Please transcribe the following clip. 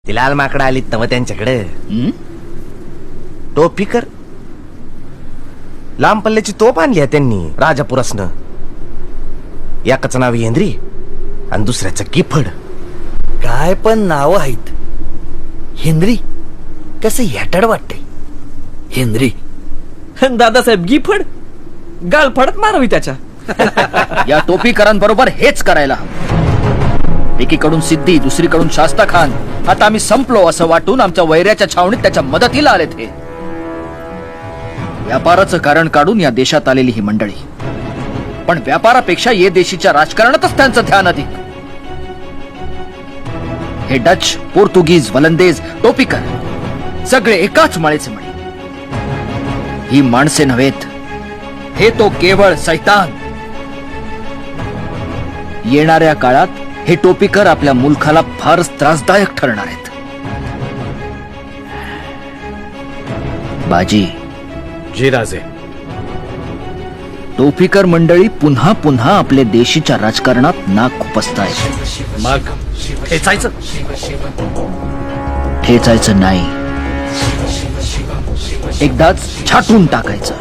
ती लाल माकडं आलीत नव त्यांच्याकडे. टोपी कर. लांब पल्ल्याची तोप आणली आहे त्यांनी राजापुरासनं. एकाचं नाव हेंद्री आणि दुसऱ्याचं गिफड. काय पण नाव आहेत. हेनरी कसं याटड वाटतंय. हेनरी दादासाहेब गिफड गाल फडत मारावी त्याच्या. या टोपीकरांबरोबर हेच करायला हवं. एकीकडून सिद्धी, दुसरीकडून शास्ता खान. आता आम्ही संपलो असं वाटून आमच्या वैऱ्याच्या छावणीत त्याच्या मदतीला आलेत. हे व्यापाराचं कारण काढून या देशात आलेली ही मंडळी, पण व्यापारापेक्षा ये देशीच्या राजकारणातच त्यांचं ध्यान अधिक. हे डच, पोर्तुगीज, वलंदेज, टोपीकर सगळे एकाच माळेचे मणी. ही माणसे नव्हेत, हे तो केवळ सैतान. येणाऱ्या काळात हे टोपीकर आपल्या मुलखाला फारच त्रासदायक ठरणार आहेत. बाजी जी राजे. टोपीकर मंडळी पुन्हा पुन्हा आपल्या देशीच्या राजकारणात नाक खुपसतायत. मग खेचायचं. ठेचायचं नाही, एकदाच छाटून टाकायचं.